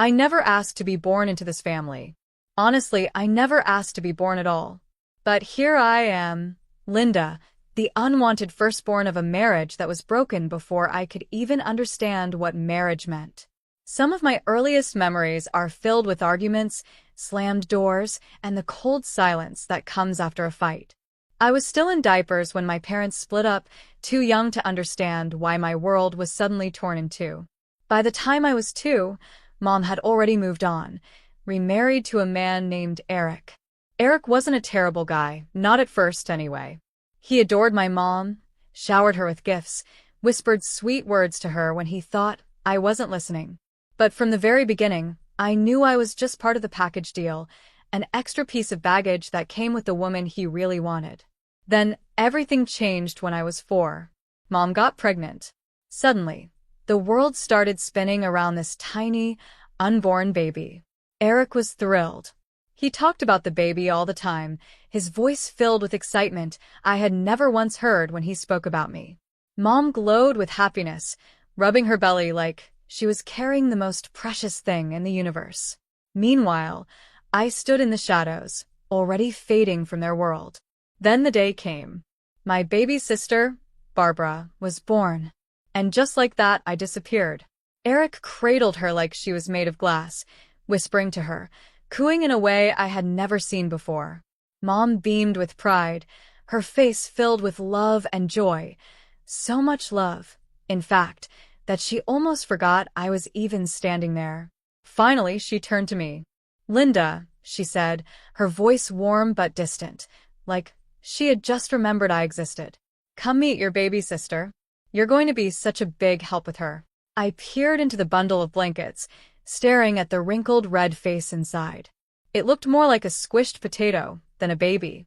I never asked to be born into this family. Honestly, I never asked to be born at all. But here I am, Linda, the unwanted firstborn of a marriage that was broken before I could even understand what marriage meant. Some of my earliest memories are filled with arguments, slammed doors, and the cold silence that comes after a fight. I was still in diapers when my parents split up, too young to understand why my world was suddenly torn in two. By the time I was 2, Mom had already moved on, remarried to a man named Eric. Eric wasn't a terrible guy, not at first anyway. He adored my mom, showered her with gifts, whispered sweet words to her when he thought I wasn't listening. But from the very beginning, I knew I was just part of the package deal, an extra piece of baggage that came with the woman he really wanted. Then, everything changed when I was 4. Mom got pregnant. Suddenly, the world started spinning around this tiny, unborn baby. Eric was thrilled. He talked about the baby all the time, his voice filled with excitement I had never once heard when he spoke about me. Mom glowed with happiness, rubbing her belly like she was carrying the most precious thing in the universe. Meanwhile, I stood in the shadows, already fading from their world. Then the day came. My baby sister, Barbara, was born. And just like that, I disappeared. Eric cradled her like she was made of glass, whispering to her, cooing in a way I had never seen before. Mom beamed with pride, her face filled with love and joy. So much love, in fact, that she almost forgot I was even standing there. Finally, she turned to me. "Linda," she said, her voice warm but distant, like she had just remembered I existed. "Come meet your baby sister. You're going to be such a big help with her." I peered into the bundle of blankets, staring at the wrinkled red face inside. It looked more like a squished potato than a baby.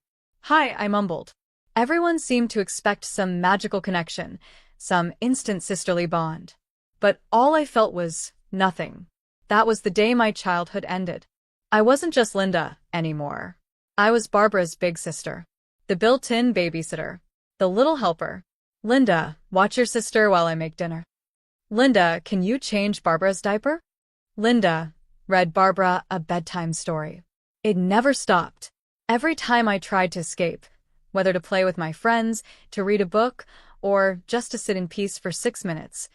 "Hi," I mumbled. Everyone seemed to expect some magical connection, some instant sisterly bond. But all I felt was nothing. That was the day my childhood ended. I wasn't just Linda anymore. I was Barbara's big sister, the built-in babysitter, the little helper. "Linda, watch your sister while I make dinner." "Linda, can you change Barbara's diaper?" Linda read Barbara a bedtime story. It never stopped. Every time I tried to escape, whether to play with my friends, to read a book, or just to sit in peace for 6 minutes,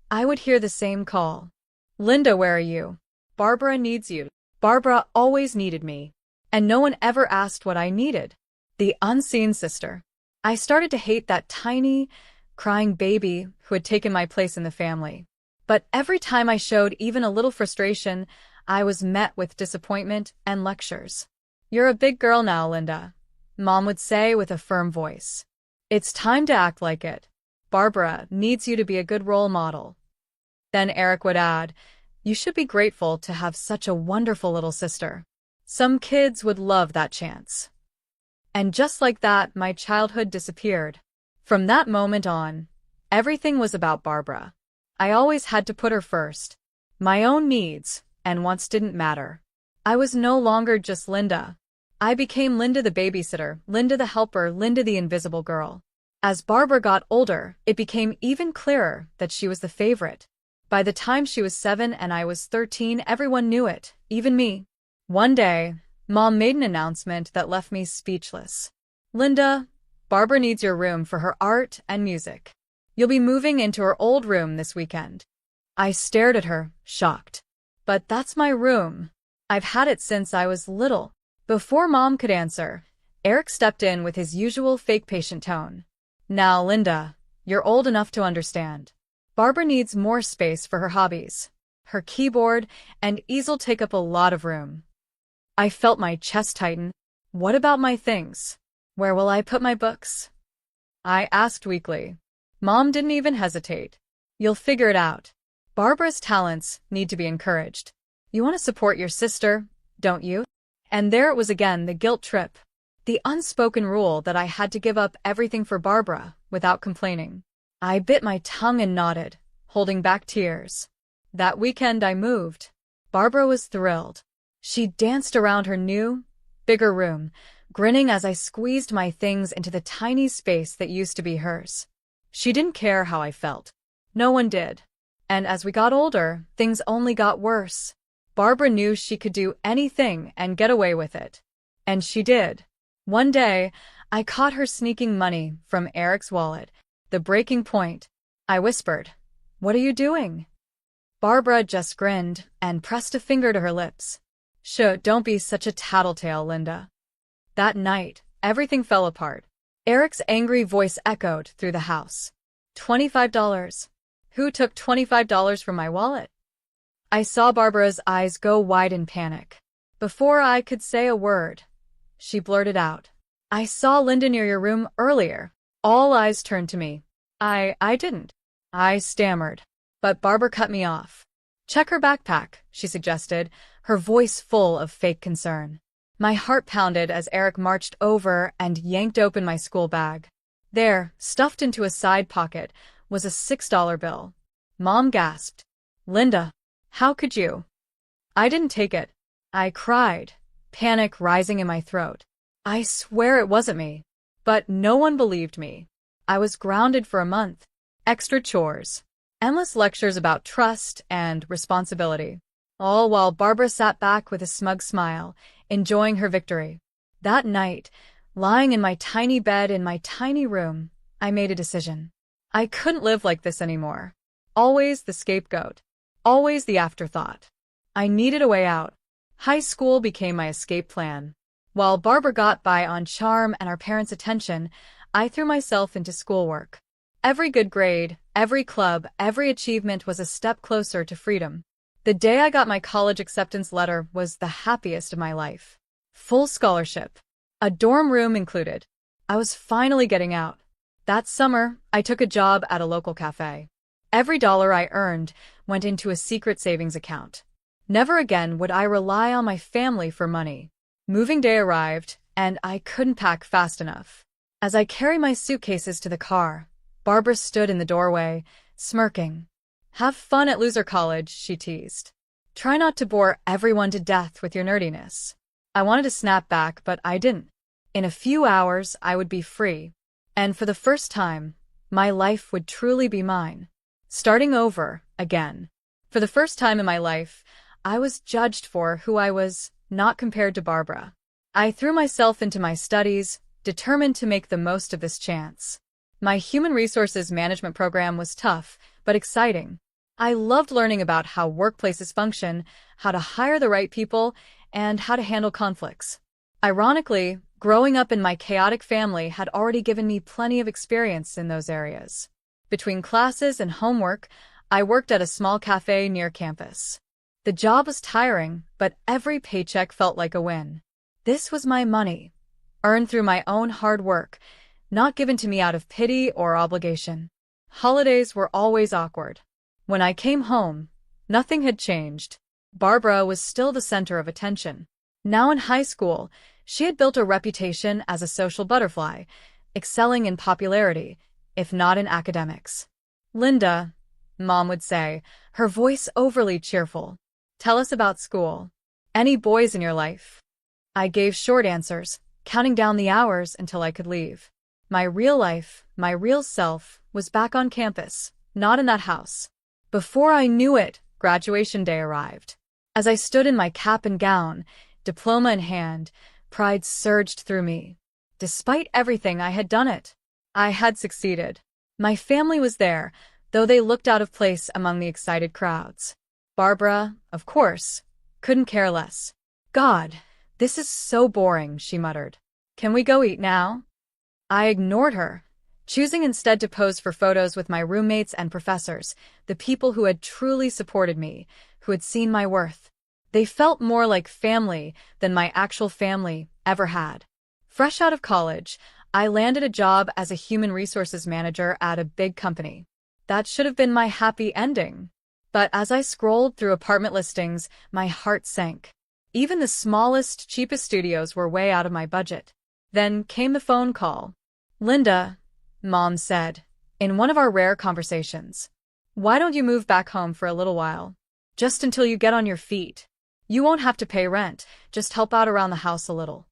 I would hear the same call. "Linda, where are you? Barbara needs you." Barbara always needed me, and no one ever asked what I needed. The unseen sister. I started to hate that tiny, crying baby who had taken my place in the family. But every time I showed even a little frustration, I was met with disappointment and lectures. "You're a big girl now, Linda," Mom would say with a firm voice. "It's time to act like it. Barbara needs you to be a good role model." Then Eric would add, "You should be grateful to have such a wonderful little sister." Some kids would love that chance. And just like that, my childhood disappeared. From that moment on, everything was about Barbara. I always had to put her first. My own needs and wants didn't matter. I was no longer just Linda. I became Linda the babysitter, Linda the helper, Linda the invisible girl. As Barbara got older, it became even clearer that she was the favorite. By the time she was 7 and I was 13, everyone knew it, even me. One day, Mom made an announcement that left me speechless. "Linda, Barbara needs your room for her art and music. You'll be moving into her old room this weekend." I stared at her, shocked. "But that's my room. I've had it since I was little." Before Mom could answer, Eric stepped in with his usual fake patient tone. "Now, Linda, you're old enough to understand. Barbara needs more space for her hobbies. Her keyboard and easel take up a lot of room." I felt my chest tighten. "What about my things? Where will I put my books?" I asked weakly. Mom didn't even hesitate. "You'll figure it out. Barbara's talents need to be encouraged. You want to support your sister, don't you?" And there it was again, the guilt trip. The unspoken rule that I had to give up everything for Barbara without complaining. I bit my tongue and nodded, holding back tears. That weekend I moved. Barbara was thrilled. She danced around her new, bigger room, grinning as I squeezed my things into the tiny space that used to be hers. She didn't care how I felt. No one did. And as we got older, things only got worse. Barbara knew she could do anything and get away with it. And she did. One day, I caught her sneaking money from Eric's wallet. The breaking point. I whispered, "What are you doing?" Barbara just grinned and pressed a finger to her lips. "Shh, don't be such a tattletale, Linda." That night, everything fell apart. Eric's angry voice echoed through the house. $25. Who took $25 from my wallet? I saw Barbara's eyes go wide in panic. Before I could say a word, she blurted out, "I saw Linda near your room earlier." All eyes turned to me. I didn't. I stammered. But Barbara cut me off. "Check her backpack," she suggested, her voice full of fake concern. My heart pounded as Eric marched over and yanked open my school bag. There, stuffed into a side pocket, was a $6 bill. Mom gasped. "Linda, how could you?" I didn't take it. I cried, panic rising in my throat. I swear it wasn't me. But no one believed me. I was grounded for a month. Extra chores. Endless lectures about trust and responsibility. All while Barbara sat back with a smug smile, enjoying her victory. That night, lying in my tiny bed in my tiny room, I made a decision. I couldn't live like this anymore. Always the scapegoat. Always the afterthought. I needed a way out. High school became my escape plan. While Barbara got by on charm and our parents' attention, I threw myself into schoolwork. Every good grade, every club, every achievement was a step closer to freedom. The day I got my college acceptance letter was the happiest of my life. Full scholarship. A dorm room included. I was finally getting out. That summer, I took a job at a local cafe. Every dollar I earned went into a secret savings account. Never again would I rely on my family for money. Moving day arrived, and I couldn't pack fast enough. As I carried my suitcases to the car, Barbara stood in the doorway, smirking. "Have fun at loser college," she teased. "Try not to bore everyone to death with your nerdiness." I wanted to snap back, but I didn't. In a few hours, I would be free. And for the first time, my life would truly be mine. Starting over, again. For the first time in my life, I was judged for who I was, not compared to Barbara. I threw myself into my studies, determined to make the most of this chance. My human resources management program was tough, but exciting. I loved learning about how workplaces function, how to hire the right people, and how to handle conflicts. Ironically, growing up in my chaotic family had already given me plenty of experience in those areas. Between classes and homework, I worked at a small cafe near campus. The job was tiring, but every paycheck felt like a win. This was my money, earned through my own hard work, not given to me out of pity or obligation. Holidays were always awkward. When I came home, nothing had changed. Barbara was still the center of attention. Now in high school, she had built a reputation as a social butterfly, excelling in popularity, if not in academics. "Linda," Mom would say, her voice overly cheerful, "tell us about school. Any boys in your life?" I gave short answers, counting down the hours until I could leave. My real life, my real self, was back on campus, not in that house. Before I knew it, graduation day arrived. As I stood in my cap and gown, diploma in hand, pride surged through me. Despite everything, I had done it. I had succeeded. My family was there, though they looked out of place among the excited crowds. Barbara, of course, couldn't care less. "God, this is so boring," she muttered. "Can we go eat now?" I ignored her, choosing instead to pose for photos with my roommates and professors, the people who had truly supported me, who had seen my worth. They felt more like family than my actual family ever had. Fresh out of college, I landed a job as a human resources manager at a big company. That should have been my happy ending. But as I scrolled through apartment listings, my heart sank. Even the smallest, cheapest studios were way out of my budget. Then came the phone call. "Linda," Mom said, in one of our rare conversations, "why don't you move back home for a little while? Just until you get on your feet. You won't have to pay rent, just help out around the house a little."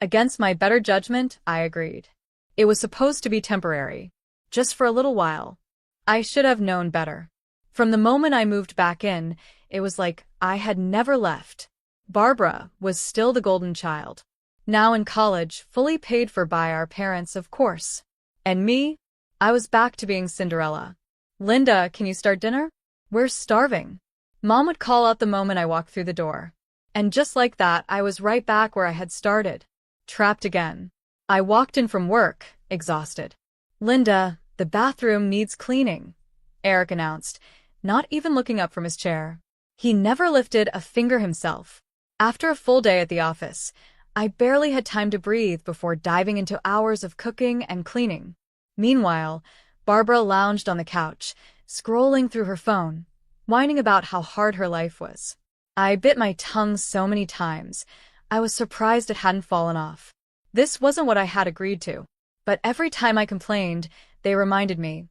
Against my better judgment, I agreed. It was supposed to be temporary. Just for a little while. I should have known better. From the moment I moved back in, it was like I had never left. Barbara was still the golden child. Now in college, fully paid for by our parents, of course. And me? I was back to being Cinderella. Linda, can you start dinner? We're starving. Mom would call out the moment I walked through the door. And just like that, I was right back where I had started. Trapped again. I walked in from work, exhausted. Linda, the bathroom needs cleaning, Eric announced, not even looking up from his chair. He never lifted a finger himself. After a full day at the office, I barely had time to breathe before diving into hours of cooking and cleaning. Meanwhile, Barbara lounged on the couch, scrolling through her phone, whining about how hard her life was. I bit my tongue so many times, I was surprised it hadn't fallen off. This wasn't what I had agreed to. But every time I complained, they reminded me,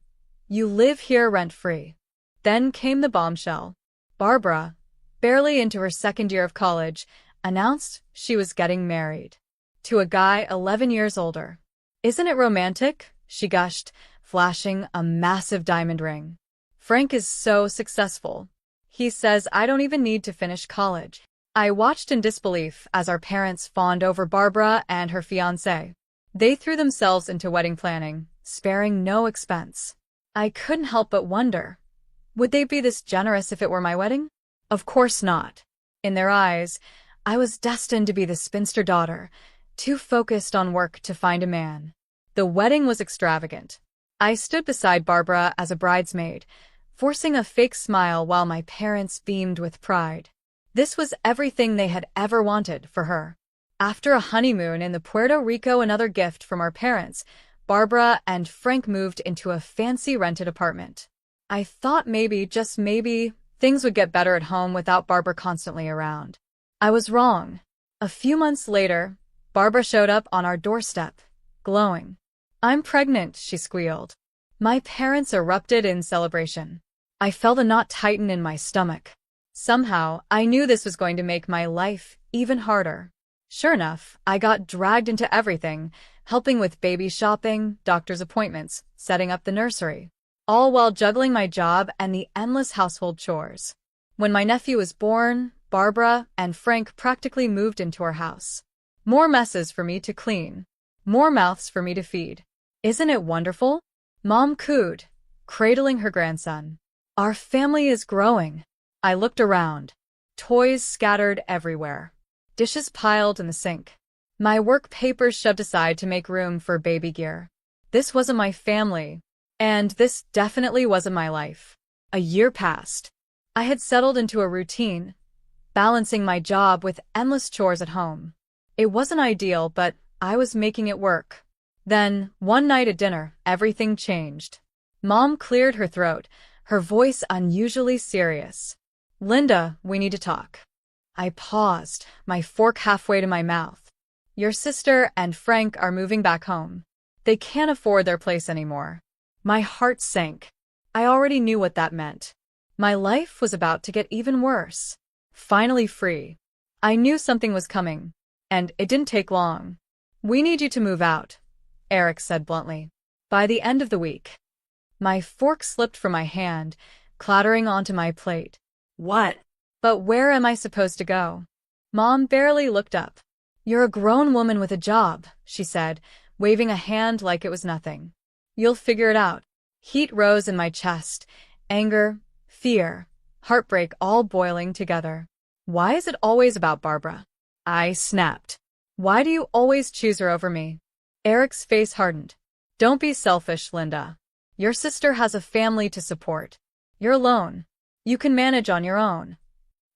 "You live here rent-free." Then came the bombshell. Barbara, barely into her second year of college, announced she was getting married. To a guy 11 years older. "Isn't it romantic?" she gushed, flashing a massive diamond ring. "Frank is so successful. He says I don't even need to finish college." I watched in disbelief as our parents fawned over Barbara and her fiancé. They threw themselves into wedding planning, sparing no expense. I couldn't help but wonder, would they be this generous if it were my wedding? Of course not. In their eyes, I was destined to be the spinster daughter, too focused on work to find a man. The wedding was extravagant. I stood beside Barbara as a bridesmaid, forcing a fake smile while my parents beamed with pride. This was everything they had ever wanted for her. After a honeymoon in the Puerto Rico, another gift from our parents, Barbara and Frank moved into a fancy rented apartment. I thought maybe, just maybe, things would get better at home without Barbara constantly around. I was wrong. A few months later, Barbara showed up on our doorstep, glowing. "I'm pregnant," she squealed. My parents erupted in celebration. I felt a knot tighten in my stomach. Somehow, I knew this was going to make my life even harder. Sure enough, I got dragged into everything, helping with baby shopping, doctor's appointments, setting up the nursery, all while juggling my job and the endless household chores. When my nephew was born, Barbara and Frank practically moved into our house. More messes for me to clean. More mouths for me to feed. "Isn't it wonderful?" Mom cooed, cradling her grandson. "Our family is growing." I looked around. Toys scattered everywhere. Dishes piled in the sink. My work papers shoved aside to make room for baby gear. This wasn't my family. And this definitely wasn't my life. A year passed. I had settled into a routine, balancing my job with endless chores at home. It wasn't ideal, but I was making it work. Then, one night at dinner, everything changed. Mom cleared her throat, her voice unusually serious. "Linda, we need to talk." I paused, my fork halfway to my mouth. "Your sister and Frank are moving back home. They can't afford their place anymore." My heart sank. I already knew what that meant. My life was about to get even worse. Finally free. I knew something was coming, and it didn't take long. "We need you to move out," Eric said bluntly. "By the end of the week." My fork slipped from my hand, clattering onto my plate. "What? But where am I supposed to go?" Mom barely looked up. "You're a grown woman with a job," she said, waving a hand like it was nothing. "You'll figure it out." Heat rose in my chest, anger, fear, heartbreak all boiling together. "Why is it always about Barbara?" I snapped. "Why do you always choose her over me?" Eric's face hardened. "Don't be selfish, Linda. Your sister has a family to support. You're alone. You can manage on your own."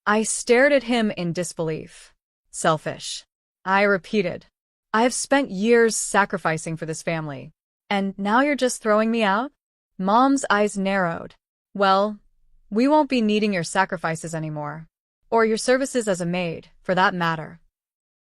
I stared at him in disbelief. "Selfish," I repeated. "I have spent years sacrificing for this family. And now you're just throwing me out?" Mom's eyes narrowed. "Well, we won't be needing your sacrifices anymore. Or your services as a maid, for that matter."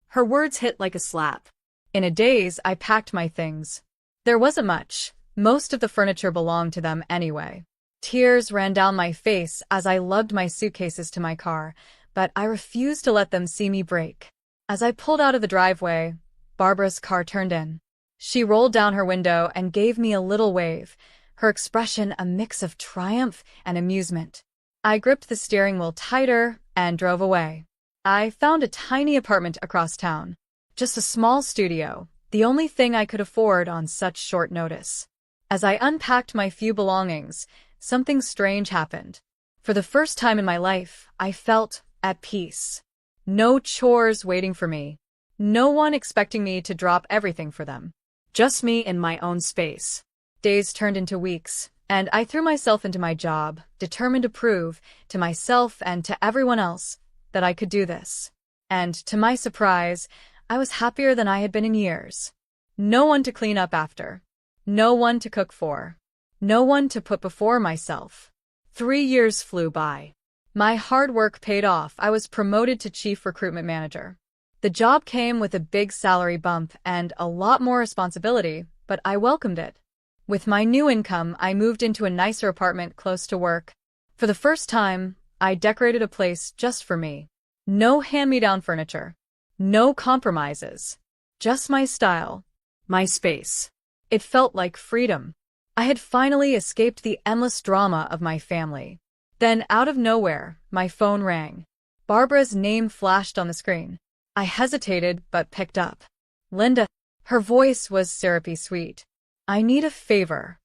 Her words hit like a slap. In a daze, I packed my things. There wasn't much. Most of the furniture belonged to them anyway. Tears ran down my face as I lugged my suitcases to my car, but I refused to let them see me break. As I pulled out of the driveway, Barbara's car turned in. She rolled down her window and gave me a little wave, her expression a mix of triumph and amusement. I gripped the steering wheel tighter and drove away. I found a tiny apartment across town. Just a small studio, the only thing I could afford on such short notice. As I unpacked my few belongings, something strange happened. For the first time in my life, I felt at peace. No chores waiting for me. No one expecting me to drop everything for them. Just me in my own space. Days turned into weeks, and I threw myself into my job, determined to prove, to myself and to everyone else, that I could do this. And, to my surprise, I was happier than I had been in years. No one to clean up after. No one to cook for. No one to put before myself. 3 years flew by. My hard work paid off. I was promoted to chief recruitment manager. The job came with a big salary bump and a lot more responsibility, but I welcomed it. With my new income, I moved into a nicer apartment close to work. For the first time, I decorated a place just for me. No hand-me-down furniture. No compromises. Just my style. My space. It felt like freedom. I had finally escaped the endless drama of my family. Then, out of nowhere, my phone rang. Barbara's name flashed on the screen. I hesitated, but picked up. Linda. Her voice was syrupy sweet. I need a favor.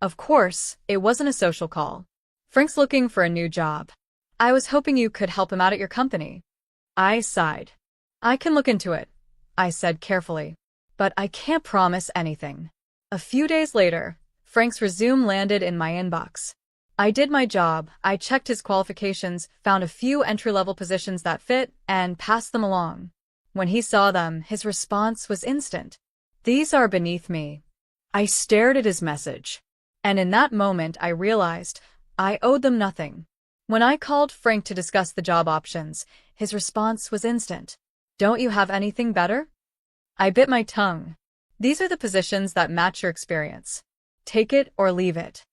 Of course, it wasn't a social call. Frank's looking for a new job. I was hoping you could help him out at your company. I sighed. I can look into it, I said carefully. But I can't promise anything. A few days later, Frank's resume landed in my inbox. I did my job, I checked his qualifications, found a few entry-level positions that fit, and passed them along. When he saw them, his response was instant. These are beneath me. I stared at his message. And in that moment, I realized I owed them nothing. When I called Frank to discuss the job options, his response was instant. Don't you have anything better? I bit my tongue. These are the positions that match your experience. Take it or leave it.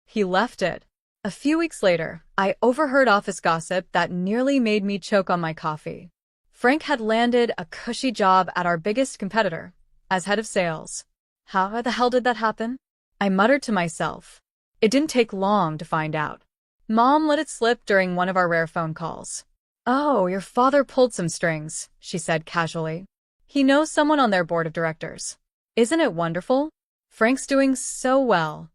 He left it. A few weeks later, I overheard office gossip that nearly made me choke on my coffee. Frank had landed a cushy job at our biggest competitor, as head of sales. How the hell did that happen? I muttered to myself. It didn't take long to find out. Mom let it slip during one of our rare phone calls. Oh, your father pulled some strings, she said casually. He knows someone on their board of directors. Isn't it wonderful? Frank's doing so well.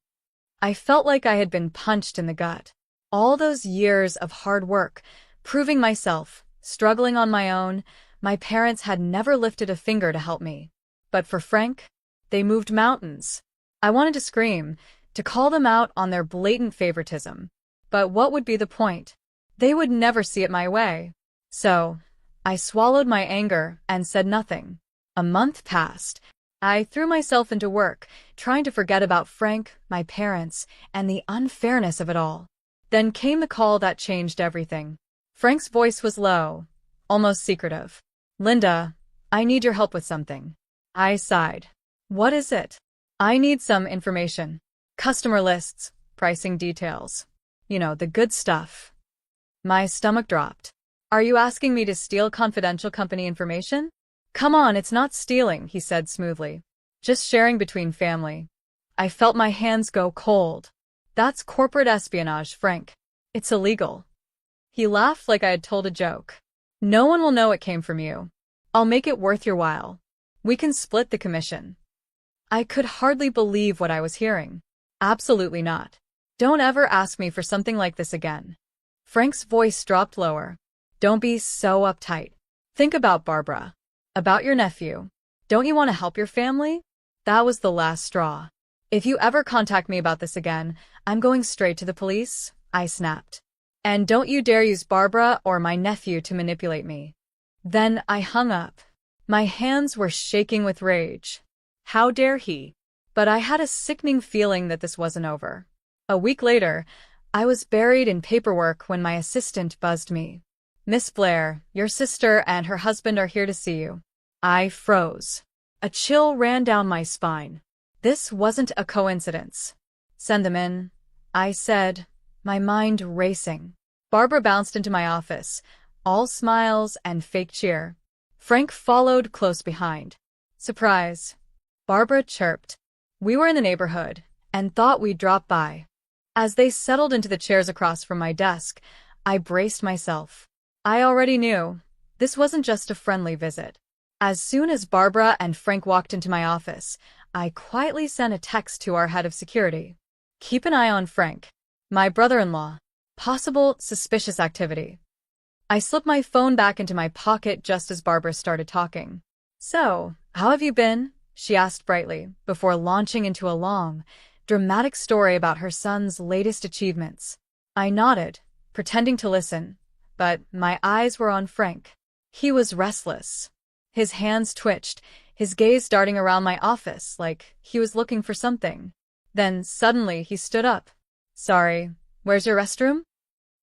I felt like I had been punched in the gut. All those years of hard work, proving myself, struggling on my own, my parents had never lifted a finger to help me. But for Frank, they moved mountains. I wanted to scream, to call them out on their blatant favoritism. But what would be the point? They would never see it my way. So, I swallowed my anger and said nothing. A month passed. I threw myself into work, trying to forget about Frank, my parents, and the unfairness of it all. Then came the call that changed everything. Frank's voice was low, almost secretive. Linda, I need your help with something. I sighed. What is it? I need some information. Customer lists, pricing details. You know, the good stuff. My stomach dropped. Are you asking me to steal confidential company information? Come on, it's not stealing, he said smoothly. Just sharing between family. I felt my hands go cold. That's corporate espionage, Frank. It's illegal. He laughed like I had told a joke. No one will know it came from you. I'll make it worth your while. We can split the commission. I could hardly believe what I was hearing. Absolutely not. Don't ever ask me for something like this again. Frank's voice dropped lower. Don't be so uptight. Think about Barbara. About your nephew. Don't you want to help your family? That was the last straw. If you ever contact me about this again, I'm going straight to the police, I snapped. And don't you dare use Barbara or my nephew to manipulate me. Then I hung up. My hands were shaking with rage. How dare he? But I had a sickening feeling that this wasn't over. A week later, I was buried in paperwork when my assistant buzzed me. Miss Blair, your sister and her husband are here to see you. I froze. A chill ran down my spine. This wasn't a coincidence. Send them in, I said, my mind racing. Barbara bounced into my office, all smiles and fake cheer. Frank followed close behind. Surprise. Barbara chirped. We were in the neighborhood, and thought we'd drop by. As they settled into the chairs across from my desk, I braced myself. I already knew. This wasn't just a friendly visit. As soon as Barbara and Frank walked into my office, I quietly sent a text to our head of security. Keep an eye on Frank, my brother-in-law. Possible suspicious activity. I slipped my phone back into my pocket just as Barbara started talking. So, how have you been? She asked brightly, before launching into a long, dramatic story about her son's latest achievements. I nodded, pretending to listen, but my eyes were on Frank. He was restless. His hands twitched, his gaze darting around my office like he was looking for something. Then, suddenly, he stood up. Sorry, where's your restroom?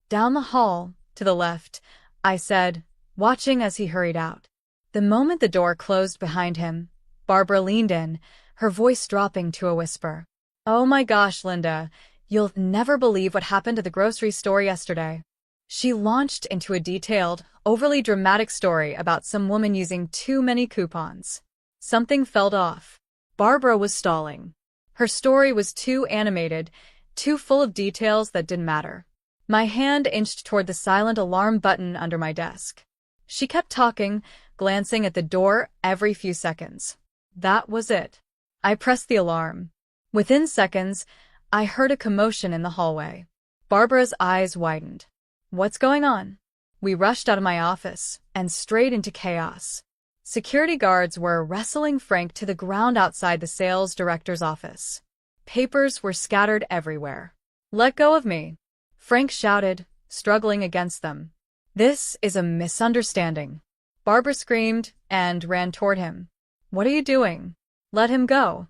Down the hall, to the left, I said, watching as he hurried out. The moment the door closed behind him, Barbara leaned in, her voice dropping to a whisper. Oh my gosh, Linda, you'll never believe what happened at the grocery store yesterday. She launched into a detailed, overly dramatic story about some woman using too many coupons. Something felt off. Barbara was stalling. Her story was too animated, too full of details that didn't matter. My hand inched toward the silent alarm button under my desk. She kept talking, glancing at the door every few seconds. That was it. I pressed the alarm. Within seconds, I heard a commotion in the hallway. Barbara's eyes widened. What's going on? We rushed out of my office and straight into chaos. Security guards were wrestling Frank to the ground outside the sales director's office. Papers were scattered everywhere. Let go of me, Frank shouted, struggling against them. This is a misunderstanding. Barbara screamed and ran toward him. What are you doing? Let him go.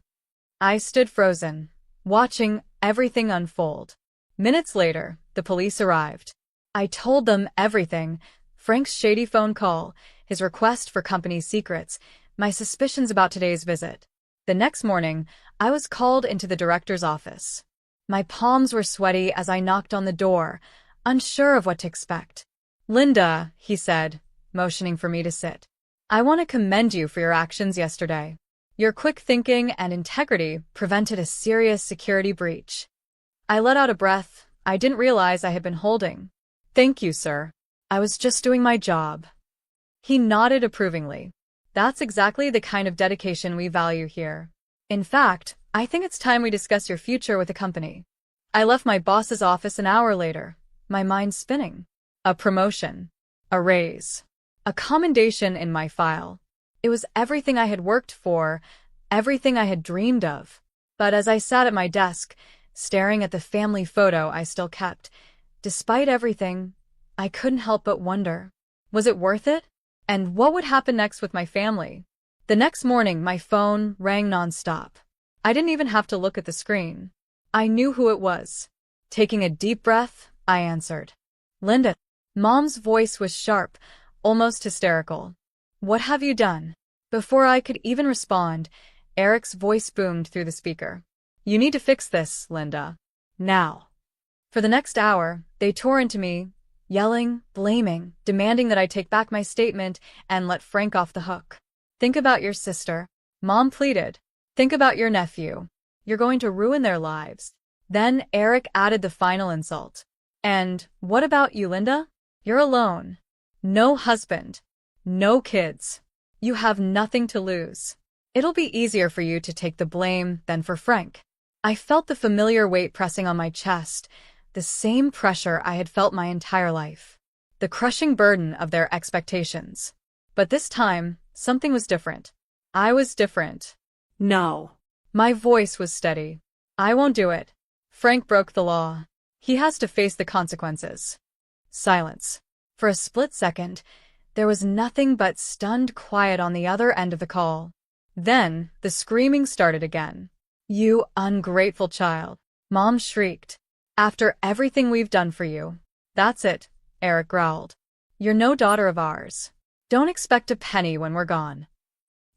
I stood frozen, watching everything unfold. Minutes later, the police arrived. I told them everything, Frank's shady phone call, his request for company secrets, my suspicions about today's visit. The next morning, I was called into the director's office. My palms were sweaty as I knocked on the door, unsure of what to expect. Linda, he said, motioning for me to sit. I want to commend you for your actions yesterday. Your quick thinking and integrity prevented a serious security breach. I let out a breath I didn't realize I had been holding. Thank you, sir. I was just doing my job. He nodded approvingly. That's exactly the kind of dedication we value here. In fact, I think it's time we discuss your future with the company. I left my boss's office an hour later, my mind spinning. A promotion. A raise. A commendation in my file. It was everything I had worked for, everything I had dreamed of. But as I sat at my desk, staring at the family photo I still kept, despite everything, I couldn't help but wonder. Was it worth it? And what would happen next with my family? The next morning, my phone rang nonstop. I didn't even have to look at the screen. I knew who it was. Taking a deep breath, I answered. Linda. Mom's voice was sharp, almost hysterical. What have you done? Before I could even respond, Eric's voice boomed through the speaker. You need to fix this, Linda. Now. For the next hour, they tore into me, yelling, blaming, demanding that I take back my statement and let Frank off the hook. Think about your sister, Mom pleaded. Think about your nephew. You're going to ruin their lives. Then Eric added the final insult. And what about you, Linda? You're alone. No husband. No kids. You have nothing to lose. It'll be easier for you to take the blame than for Frank. I felt the familiar weight pressing on my chest, the same pressure I had felt my entire life. The crushing burden of their expectations. But this time, something was different. I was different. No. My voice was steady. I won't do it. Frank broke the law. He has to face the consequences. Silence. For a split second, there was nothing but stunned quiet on the other end of the call. Then, the screaming started again. You ungrateful child, Mom shrieked. After everything we've done for you. That's it, Eric growled. You're no daughter of ours. Don't expect a penny when we're gone.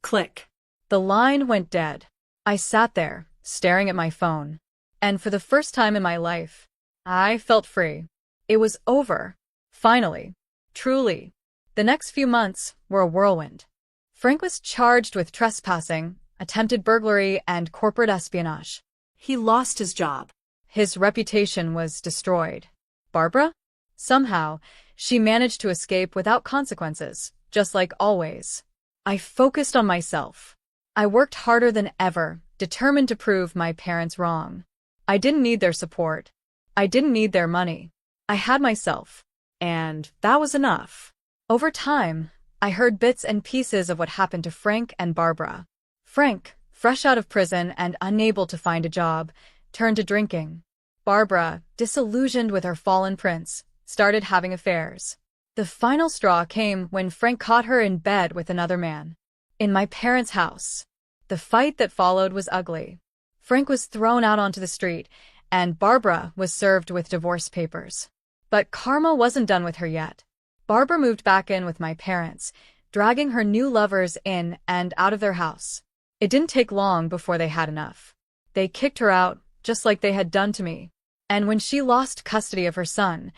Click. The line went dead. I sat there, staring at my phone. And for the first time in my life, I felt free. It was over. Finally. Truly. The next few months were a whirlwind. Frank was charged with trespassing, attempted burglary, and corporate espionage. He lost his job. His reputation was destroyed. Barbara? Somehow, she managed to escape without consequences, just like always. I focused on myself. I worked harder than ever, determined to prove my parents wrong. I didn't need their support. I didn't need their money. I had myself. And that was enough. Over time, I heard bits and pieces of what happened to Frank and Barbara. Frank, fresh out of prison and unable to find a job, turned to drinking. Barbara, disillusioned with her fallen prince, started having affairs. The final straw came when Frank caught her in bed with another man. In my parents' house. The fight that followed was ugly. Frank was thrown out onto the street, and Barbara was served with divorce papers. But karma wasn't done with her yet. Barbara moved back in with my parents, dragging her new lovers in and out of their house. It didn't take long before they had enough. They kicked her out, just like they had done to me. And when she lost custody of her son,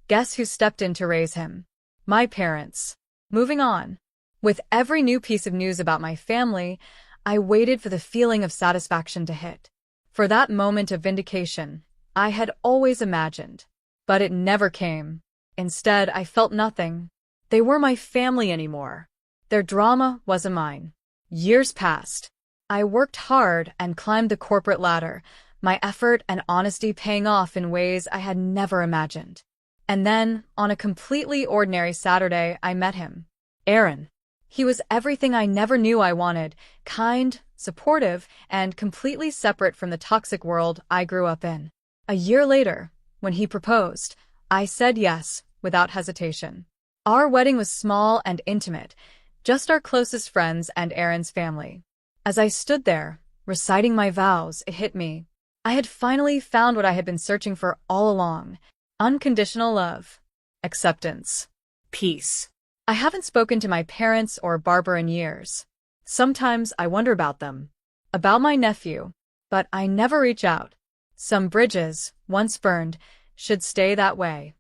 guess who stepped in to raise him? My parents. Moving on. With every new piece of news about my family, I waited for the feeling of satisfaction to hit. For that moment of vindication, I had always imagined. But it never came. Instead, I felt nothing. They were my family anymore. Their drama wasn't mine. Years passed. I worked hard and climbed the corporate ladder, my effort and honesty paying off in ways I had never imagined. And then, on a completely ordinary Saturday, I met him. Aaron. He was everything I never knew I wanted, kind, supportive, and completely separate from the toxic world I grew up in. A year later, when he proposed, I said yes, without hesitation. Our wedding was small and intimate, just our closest friends and Aaron's family. As I stood there, reciting my vows, it hit me. I had finally found what I had been searching for all along. Unconditional love. Acceptance. Peace. I haven't spoken to my parents or Barbara in years. Sometimes I wonder about them. About my nephew. But I never reach out. Some bridges, once burned, should stay that way.